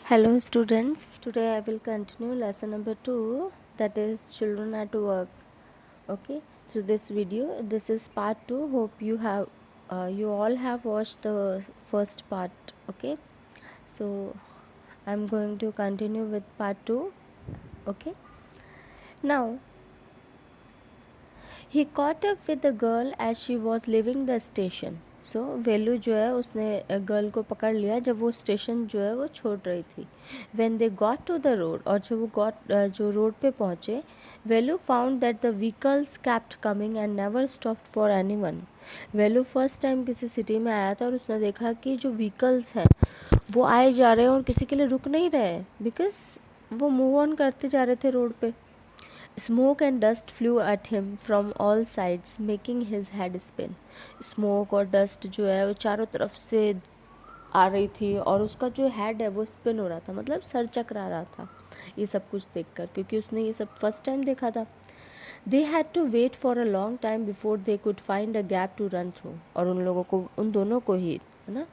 Hello students, today I will continue lesson number 2, that is children at work. Okay, through this video, this is part 2. Hope you all have watched the first part. Okay, so I'm going to continue with part 2. Okay, now he caught up with the girl as she was leaving the station. सो वेलू जो है उसने girl को पकड़ लिया जब वो station जो है वो छोड़ रही थी. When they got to the road, और जब वो जो रोड पे पहुँचे, Velu found that the vehicles kept coming and never stopped for anyone. Velu first time किसी सिटी में आया था और उसने देखा कि जो व्हीकल्स हैं वो आए जा रहे हैं और किसी के लिए रुक नहीं रहे, बिकॉज वो मूव ऑन करते जा रहे थे रोड पे. Smoke and dust flew at him from all sides, making his head spin. Smoke और dust जो है वो चारों तरफ से आ रही थी और उसका जो हेड है वो स्पिन हो रहा था, मतलब सर चकरा रहा था ये सब कुछ देखकर, क्योंकि उसने ये सब फर्स्ट टाइम देखा था. They had to wait for a long time before they could find a gap to run through. और उन लोगों को, उन दोनों को ही, है ना,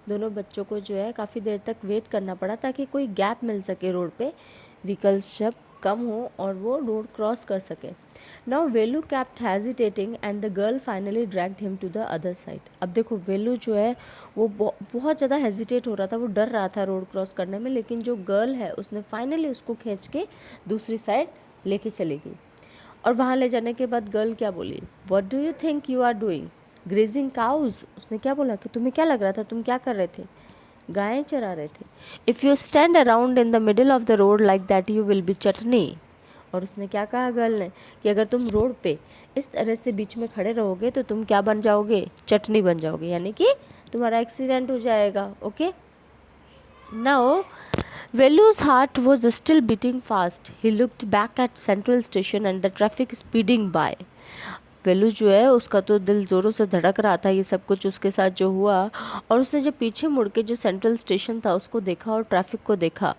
दोनों बच्चों को जो है काफ़ी देर तक वेट करना पड़ा ताकि कोई गैप मिल सके रोड पे, व्हीकल्स जब कम हो और वो रोड क्रॉस कर सके. Now Velu kept hesitating and the girl finally dragged him to the other side. अब देखो वेलू जो है वो बहुत ज़्यादा हेजिटेट हो रहा था, वो डर रहा था रोड क्रॉस करने में, लेकिन जो गर्ल है उसने फाइनली उसको खींच के दूसरी साइड लेके चली गई. और वहाँ ले जाने के बाद गर्ल क्या बोली, what do you think you are doing, grazing cows. उसने क्या बोला कि तुम्हें क्या लग रहा था, तुम क्या कर रहे थे, गायें चरा रहे थे. If you stand around in the middle of the road like that you will be chutney. और उसने क्या कहा गर्ल ने कि अगर तुम रोड पे इस तरह से बीच में खड़े रहोगे तो तुम क्या बन जाओगे, चटनी बन जाओगे, यानी कि तुम्हारा एक्सीडेंट हो जाएगा. Okay, now Velu's heart was still beating fast. He looked back at Central Station and the traffic speeding by. वेलू जो है उसका तो दिल ज़ोरों से धड़क रहा था, ये सब कुछ उसके साथ जो हुआ, और उसने जब पीछे मुड़ के जो सेंट्रल स्टेशन था उसको देखा और ट्रैफिक को देखा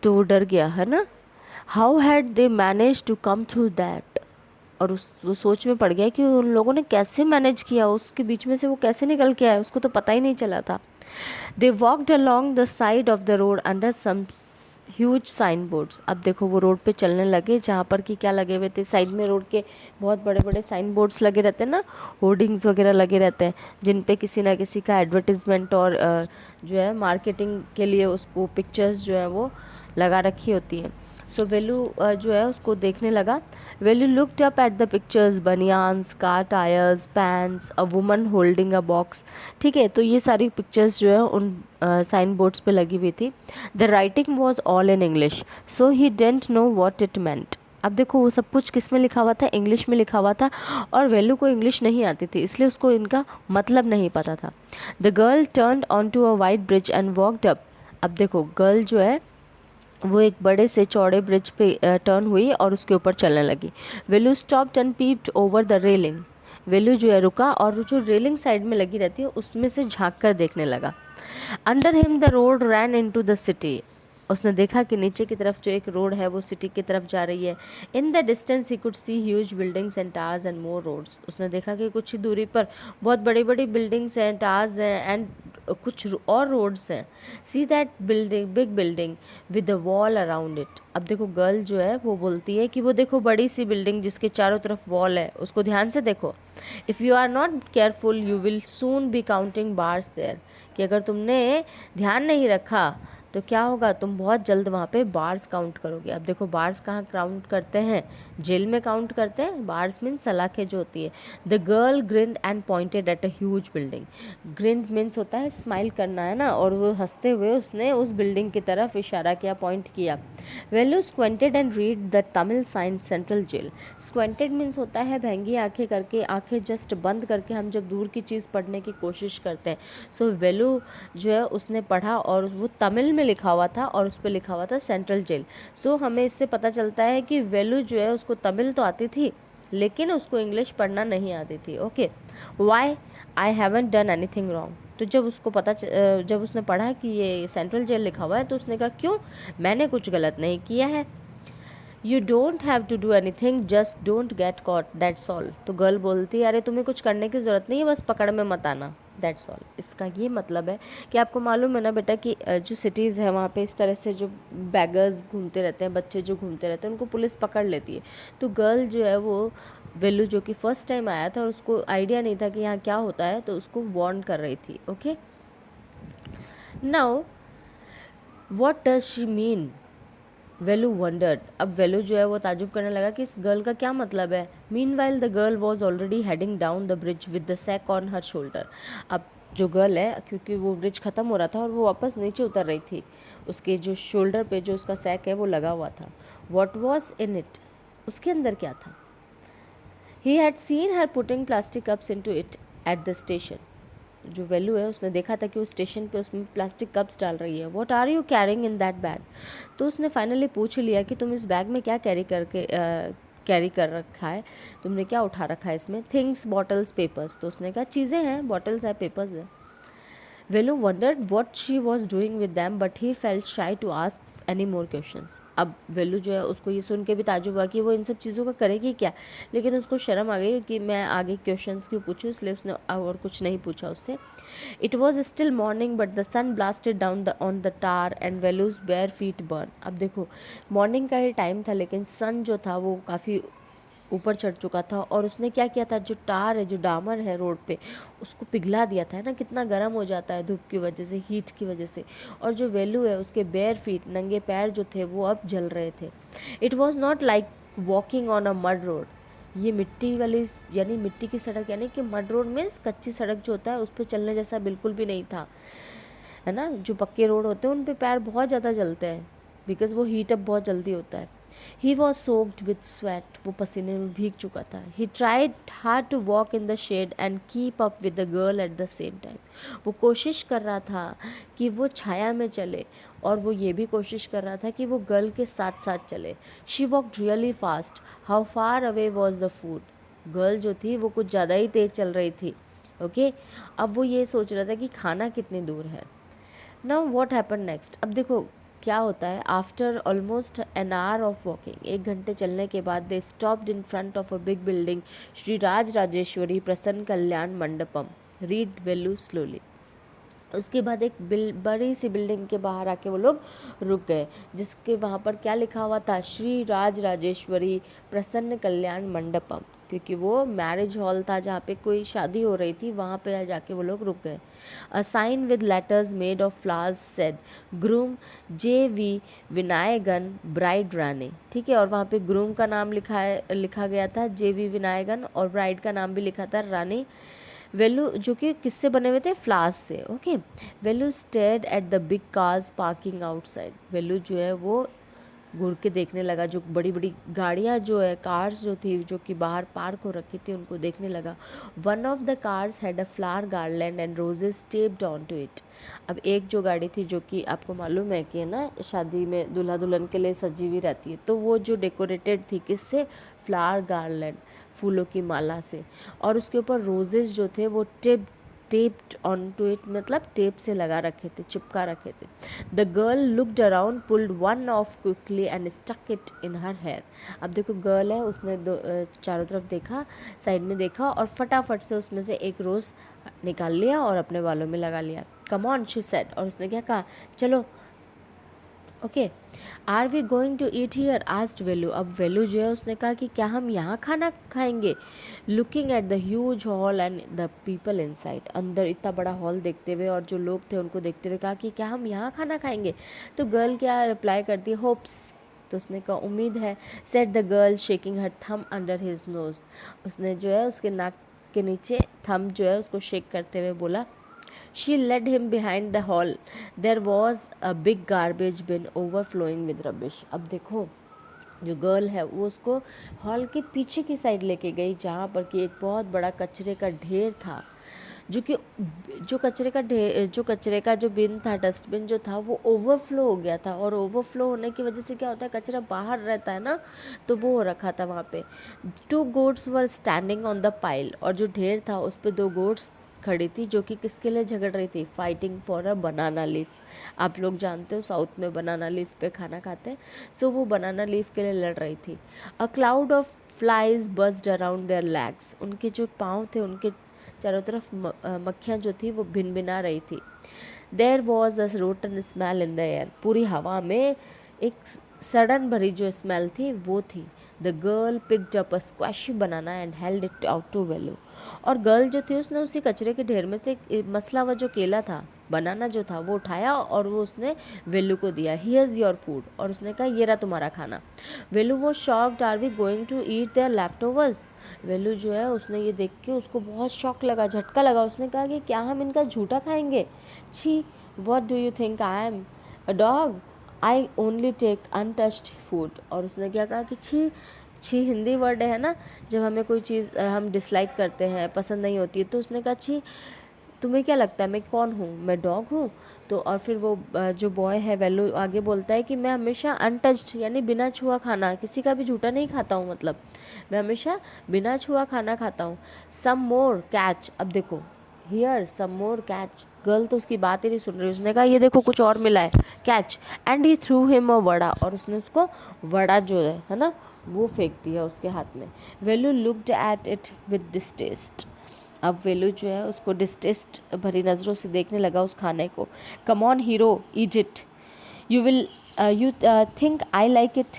तो वो डर गया, है ना. How had they manage to come through that. और वो सोच में पड़ गया कि उन लोगों ने कैसे मैनेज किया, उसके बीच में से वो कैसे निकल के आया, उसको तो पता ही नहीं चला था. They walked along the side of the road under some huge signboards. अब देखो वो रोड पे चलने लगे जहाँ पर कि क्या लगे हुए थे, साइड में रोड के बहुत बड़े बड़े साइन बोर्ड्स लगे रहते हैं ना, होर्डिंग्स वगैरह लगे रहते हैं जिन पे किसी ना किसी का एडवर्टीजमेंट और जो है मार्केटिंग के लिए उसको पिक्चर्स जो है वो लगा रखी होती हैं. सो वेलू जो है उसको देखने लगा. Velu looked up at the pictures, banians, car tyres, pants, a woman holding a box. ठीक है, तो ये सारी पिक्चर्स जो है उन साइन बोर्ड्स पे लगी हुई थी. The writing was all in English, so he didn't know what it meant. अब देखो वो सब कुछ किस में लिखा हुआ था, इंग्लिश में लिखा हुआ था, और वेलू को इंग्लिश नहीं आती थी, इसलिए उसको इनका मतलब नहीं पता था. The girl turned on to a wide bridge and walked up. अब देखो गर्ल जो है वो एक बड़े से चौड़े ब्रिज पे टर्न हुई और उसके ऊपर चलने लगी. Velu stopped and peeped over the railing. Velu जो है रुका और जो रेलिंग साइड में लगी रहती है उसमें से झांक कर देखने लगा. Under him the road ran into the city. उसने देखा कि नीचे की तरफ जो एक रोड है वो सिटी की तरफ जा रही है. In the distance he could see huge buildings and towers and more roads. उसने देखा कि कुछ ही दूरी पर बहुत बड़ी बड़ी बिल्डिंग्स हैं, टावर्स हैं एंड कुछ और रोड्स हैं. See that building, big building with the wall around it. अब देखो गर्ल जो है वो बोलती है कि वो देखो बड़ी सी बिल्डिंग जिसके चारों तरफ वॉल है, उसको ध्यान से देखो. If you are not careful you will soon be counting bars there. कि अगर तुमने ध्यान नहीं रखा तो क्या होगा, तुम बहुत जल्द वहाँ पे बार्स काउंट करोगे. अब देखो बार्स कहाँ काउंट करते हैं, जेल में काउंट करते हैं. बार्स मीन्स सलाखें जो होती है. The girl grinned and pointed at a huge building. Grinned means होता है स्माइल करना, है ना, और वो हंसते हुए उसने उस बिल्डिंग की तरफ इशारा किया, पॉइंट किया. Velu squinted and read the Tamil sign central jail. Squinted means होता है भैंगी आंखें करके, आंखें जस्ट बंद करके हम जब दूर की चीज़ पढ़ने की कोशिश करते हैं. सो वेलू जो है उसने पढ़ा और वो तमिल में लिखा हुआ था और उस पर लिखा हुआ था सेंट्रल जेल. सो हमें इससे पता चलता है कि वेलू जो है उसको तमिल तो आती थी लेकिन उसको इंग्लिश पढ़ना नहीं आती थी. Okay, why I haven't done anything wrong. तो जब उसको जब उसने पढ़ा कि ये सेंट्रल जेल लिखा हुआ है तो उसने कहा क्यों, मैंने कुछ गलत नहीं किया है. You don't have to do anything, just don't get caught, that's all. तो गर्ल बोलती है अरे तुम्हें कुछ करने की ज़रूरत नहीं है, बस पकड़ में मत आना. That's all. इसका ये मतलब है कि आपको मालूम है ना बेटा कि जो सिटीज़ है वहाँ पे इस तरह से जो बैगर्स घूमते रहते हैं, बच्चे जो घूमते रहते हैं, उनको पुलिस पकड़ लेती है। तो गर्ल जो है वो वेलू जो कि फर्स्ट टाइम आया था और उसको आइडिया नहीं था कि यहाँ क्या होता है, तो उसको वार्न कर रही थी। Okay, now what does she mean? Velu wondered. अब वेलू जो है वो ताजुब करने लगा कि इस गर्ल का क्या मतलब है। Meanwhile the girl was already heading down the bridge with the sack on her shoulder. अब जो गर्ल है, क्योंकि वो ब्रिज ख़त्म हो रहा था और वो वापस नीचे उतर रही थी, उसके जो शोल्डर पे जो उसका सैक है वो लगा हुआ था। What was in it? उसके अंदर क्या था? He had seen her putting plastic cups into it at the station. जो वेलू है उसने देखा था कि उस स्टेशन पे उसमें प्लास्टिक कप्स डाल रही है। What are you carrying in that bag? तो उसने फाइनली पूछ लिया कि तुम इस बैग में क्या कैरी कर रखा है, तुमने क्या उठा रखा है इसमें? Things, bottles, papers. तो उसने कहा चीज़ें हैं, बॉटल्स है, पेपर्स है। Velu wondered what she was doing with them but he felt shy to ask any more questions. अब वेलू जो है उसको ये सुन के भी ताजुब हुआ कि वो इन सब चीज़ों का करेगी क्या, लेकिन उसको शर्म आ गई कि मैं आगे क्वेश्चंस क्यों पूछूं, इसलिए उसने और कुछ नहीं पूछा उससे। It was still morning but the sun blasted down on the tar and Velu's bare feet burn. अब देखो मॉर्निंग का ही टाइम था, लेकिन सन जो था वो काफ़ी ऊपर चढ़ चुका था और उसने क्या किया था, जो टार है, जो डामर है रोड पे, उसको पिघला दिया था। है ना, कितना गर्म हो जाता है धूप की वजह से, हीट की वजह से। और जो वेलू है उसके बेयर फीट, नंगे पैर जो थे वो अब जल रहे थे। It was not like walking on a mud road. ये मिट्टी वाली यानी मिट्टी की सड़क, यानी कि मड रोड मीन्स कच्ची सड़क जो होता है उस पर चलने जैसा बिल्कुल भी नहीं था। है ना, जो पक्के रोड होते हैं उन पे पैर बहुत ज़्यादा जलते हैं, बिकॉज वो हीट अप बहुत जल्दी होता है। He was soaked with sweat, वो पसीने में भीग चुका था। He tried hard to walk in the shade and keep up with the girl at the same time. वो कोशिश कर रहा था कि वो छाया में चले और वो ये भी कोशिश कर रहा था कि वो गर्ल के साथ साथ चले। She walked really fast. How far away was the food? Girl जो थी वो कुछ ज़्यादा ही तेज़ चल रही थी। ओके, अब वो ये सोच रहा था कि खाना कितनी दूर है। Now what happen next? अब देखो क्या होता है। After almost an hour of walking, 1 घंटे चलने के बाद, they stopped in front of a big building, Shri Raj Rajeshwari Prasanna Kalyan Mandapam. Read Velu slowly. उसके बाद एक बड़ी सी बिल्डिंग के बाहर आके वो लोग रुक गए, जिसके वहाँ पर क्या लिखा हुआ था, श्री राज राजेश्वरी प्रसन्न कल्याण मंडपम, क्योंकि वो मैरिज हॉल था जहाँ पे कोई शादी हो रही थी, वहाँ पे जाके वो लोग रुक गए। A sign with letters made of flowers said groom J.V. Vinayagan bride Rani. ठीक है, और वहाँ पे ग्रूम का नाम लिखा गया था J.V. विनायगन, और ब्राइड का नाम भी लिखा था रानी। वेलू जो कि किससे बने हुए थे, फ्लावर्स से। Okay, Velu stared at the big cars parking outside. Velu जो है वो घूर के देखने लगा, जो बड़ी बड़ी गाड़ियाँ जो है, कार्स जो थी जो कि बाहर पार्क हो रखी थी, उनको देखने लगा। One of the cars had a flower garland and roses taped on to it. अब एक जो गाड़ी थी जो कि आपको मालूम है कि है ना, शादी में दूल्हा दुल्हन के लिए सजी हुई रहती है, तो वो जो डेकोरेटेड थी किससे, फ्लावर गार्लैंड, फूलों की माला से, और उसके ऊपर रोजेस जो थे वो टेप्ड ऑन टू इट, मतलब टेप से लगा रखे थे, चिपका रखे थे। The girl looked around, pulled one off quickly and stuck it in her hair. अब देखो गर्ल है, उसने चारों तरफ देखा, साइड में देखा और फटाफट से उसमें से एक रोज़ निकाल लिया और अपने बालों में लगा लिया। कम ऑन शी सेड, और उसने क्या कहा, चलो। Okay, are we going to eat here? Asked Velu. अब वेलू जो है उसने कहा कि क्या हम यहाँ खाना खाएंगे? Looking at the huge hall and the people inside. अंदर इतना बड़ा हॉल देखते हुए और जो लोग थे उनको देखते हुए कहा कि क्या हम यहाँ खाना खाएंगे? तो गर्ल क्या रिप्लाई करती है, होप्स। तो उसने कहा उम्मीद है। सेट द गर्ल शेकिंग हर थम अंडर हिज नोज। उसने जो है उसके नाक के नीचे थम जो है उसको शेक करते हुए बोला। She led him behind the hall. There was a big garbage bin overflowing with rubbish. अब देखो जो गर्ल है वो उसको हॉल के पीछे की साइड लेके गई, जहाँ पर कि एक बहुत बड़ा कचरे का ढेर था, जो कि जो कचरे का जो बिन था, डस्टबिन जो था, वो ओवरफ्लो हो गया था। और ओवरफ्लो होने की वजह से क्या होता है, कचरा बाहर रहता है ना, तो वो हो रखा था वहाँ पे। 2 goats were standing on the pile, और जो ढेर था उस पर 2 goats खड़ी थी, जो कि किसके लिए झगड़ रही थी, fighting for a banana leaf. आप लोग जानते हो साउथ में बनाना लीफ पे खाना खाते हैं, सो वो बनाना लीफ के लिए लड़ रही थी। A cloud of flies buzzed around their legs. उनके जो पाँव थे, उनके चारों तरफ मक्खियाँ जो थी वो भिनभिना रही थी। There was a rotten smell in the air, पूरी हवा में एक सड़न भरी जो स्मेल थी वो थी। The girl picked up a squashy banana and held it out to Velu, और गर्ल जो थी उसने उसी कचरे के ढेर में से मसला हुआ जो केला था, बनाना जो था, वो उठाया और वो उसने वेलू को दिया। हियर्स योर फूड, और उसने कहा ये रहा तुम्हारा खाना। वेलू वो shocked, are we going to eat their leftovers. Velu जो है उसने ये देख के उसको बहुत शौक लगा, झटका लगा। उसने कहा कि क्या हम इनका झूठा खाएंगे? छी, what do you think I am a dog, I only take untouched food. और उसने क्या कहा कि छी, छी हिंदी वर्ड है ना, जब हमें कोई चीज़ हम डिसलाइक करते हैं, पसंद नहीं होती है, तो उसने कहा छी, तुम्हें क्या लगता है मैं कौन हूँ, मैं डॉग हूँ? तो और फिर वो जो बॉय है वेलू आगे बोलता है कि मैं हमेशा अनटच्ड यानी बिना छुआ खाना, किसी का भी झूठा नहीं खाता हूँ, मतलब मैं हमेशा बिना छुआ खाना खाता हूँ। सम मोर कैच, अब देखो here some more catch, girl तो उसकी बात ही नहीं सुन रही। उसने कहा ये देखो कुछ और मिला है, catch, and he through him a vada, और उसने उसको वड़ा जो है ना वो फेंक दिया उसके हाथ में। Velu looked at it with disgust, अब वेलू जो है उसको डिस्टेस्ट भरी नज़रों से देखने लगा उस खाने को। Come on hero, eat it, you will you think I like it.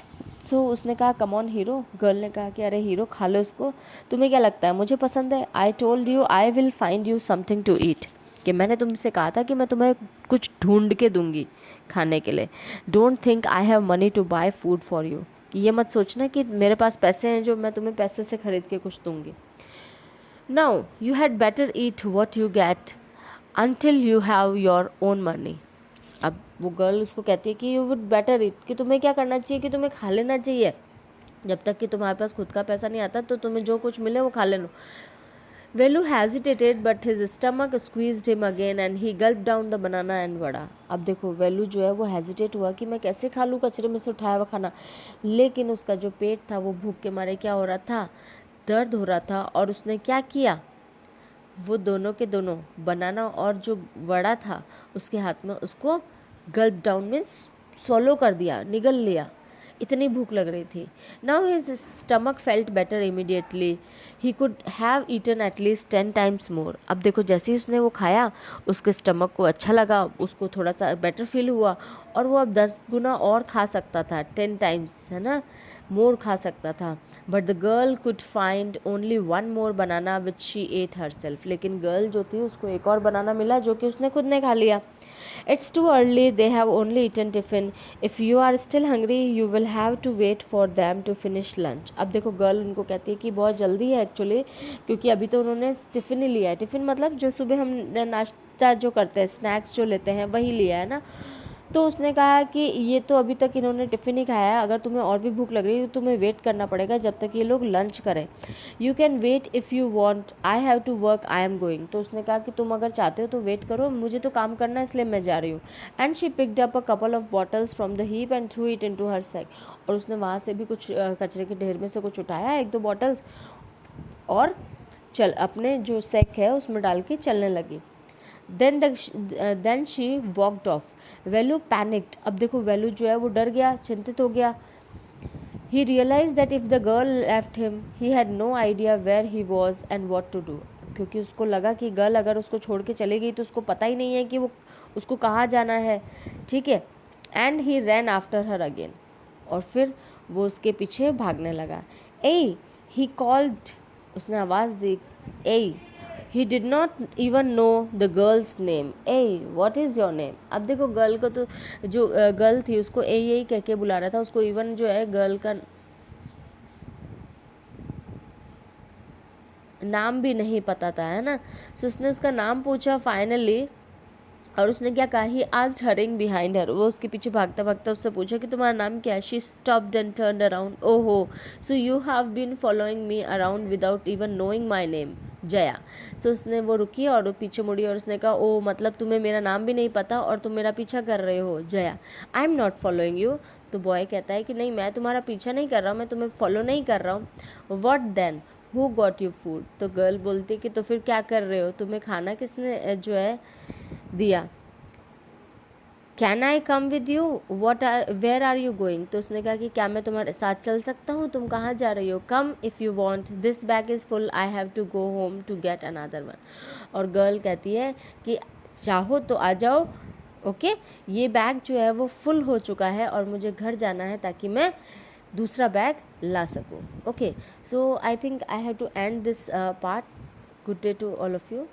So उसने कहा कम ऑन हीरो, गर्ल ने कहा कि अरे हीरो खा लो इसको, तुम्हें क्या लगता है मुझे पसंद है? I told you I will find you something to eat, कि मैंने तुमसे कहा था कि मैं तुम्हें कुछ ढूंढ के दूंगी खाने के लिए। Don't think I have money to buy food for you, कि ये मत सोचना कि मेरे पास पैसे हैं जो मैं तुम्हें पैसे से खरीद के कुछ दूंगी। Now you had better eat what you get until you have your own money। अब वो गर्ल उसको कहती है कि यू वुड बेटर इट, कि तुम्हें क्या करना चाहिए कि तुम्हें खा लेना चाहिए, जब तक कि तुम्हारे पास खुद का पैसा नहीं आता तो तुम्हें जो कुछ मिले वो खा ले लो। वेलू hesitated but his stomach squeezed him again and he gulped down the banana and vada। अब देखो वेलू जो है वो हेजिटेट हुआ कि मैं कैसे खा लूँ कचरे में से उठाया हुआ खाना, लेकिन उसका जो पेट था वो भूख के मारे क्या हो रहा था, दर्द हो रहा था। और उसने क्या किया, वो दोनों के दोनों बनाना और जो वड़ा था उसके हाथ में, उसको गल्प डाउन मीन्स swallow कर दिया, निगल लिया, इतनी भूख लग रही थी। Now his stomach felt better immediately, he could have eaten at least 10 times more. अब देखो जैसे ही उसने वो खाया उसके स्टमक को अच्छा लगा, उसको थोड़ा सा बेटर फील हुआ, और वो अब 10 गुना और खा सकता था, 10 टाइम्स है ना, मोर खा सकता था। But the girl could find only one more banana which she at her self, लेकिन गर्ल जो थी उसको एक और बनाना मिला जो कि उसने खुद ने खा लिया। It's too early, they have only eaten tiffin, if you are still hungry you will have to wait for them to finish lunch. अब देखो गर्ल उनको कहती है कि बहुत जल्दी है एक्चुअली, क्योंकि अभी तो उन्होंने टिफ़िन ही लिया है। टिफ़िन मतलब जो सुबह हम नाश्ता जो करते हैं, स्नैक्स जो लेते हैं वही लिया है ना। तो उसने कहा कि ये तो अभी तक इन्होंने टिफ़िन ही खाया है, अगर तुम्हें और भी भूख लग रही है तो तुम्हें वेट करना पड़ेगा जब तक ये लोग लंच करें। You can wait if you want, I have to work, I am going. तो उसने कहा कि तुम अगर चाहते हो तो वेट करो, मुझे तो काम करना है इसलिए मैं जा रही हूँ। And she picked up a couple of bottles from the heap and threw it into her sack. और उसने वहाँ से भी कुछ कचरे के ढेर में से कुछ उठाया, एक दो बॉटल्स, और चल अपने जो सैक है उसमें डाल के चलने लगी। Then she walked off. Velu panicked, अब देखो वेलू जो है वो डर गया, चिंतित हो गया। He realise that if the girl left him he had no idea where he was and what to do, क्योंकि उसको लगा कि गर्ल अगर उसको छोड़ के चली गई तो उसको पता ही नहीं है कि वो उसको कहाँ जाना है, ठीक है। And he rain after her again, और फिर वो उसके पीछे भागने लगा। ए ही कॉल्ड, उसने आवाज़ दी, hey. He did not even know the girl's name, hey what is your name. अब देखो गर्ल को तो जो गर्ल थी उसको ए यही कह के बुला रहा था, उसको इवन जो है गर्ल का नाम भी नहीं पता था, है ना। सो उसने उसका नाम पूछा फाइनली, और उसने क्या कहा, he asked hurrying behind her, वो उसके पीछे भागता भागता उससे पूछा कि तुम्हारा नाम क्या है। She stopped and turned around, ओहो so you have been following me around without even knowing my name, Jaya. So उसने वो रुकी और वो पीछे मुड़ी और उसने कहा, ओ मतलब तुम्हें मेरा नाम भी नहीं पता और तुम मेरा पीछा कर रहे हो, Jaya. I am not following you. तो बॉय कहता है कि नहीं मैं तुम्हारा पीछा नहीं कर रहा हूँ, मैं तुम्हें फॉलो नहीं कर रहा हूँ। What then, who got you food. तो गर्ल बोलती कि तो फिर क्या कर रहे हो, तुम्हें खाना किसने जो है दिया। Can I come with you, where are you going, तो उसने कहा कि क्या मैं तुम्हारे साथ चल सकता हूँ, तुम कहाँ जा रही हो, come if you want, this bag is full, I have to go home to get another one. और गर्ल कहती है कि चाहो तो आ जाओ, ओके, ये बैग जो है वो फुल हो चुका है और मुझे घर जाना है ताकि मैं दूसरा बैग ला सकूँ। Okay, so I think I have to end this part. Good day to all of you.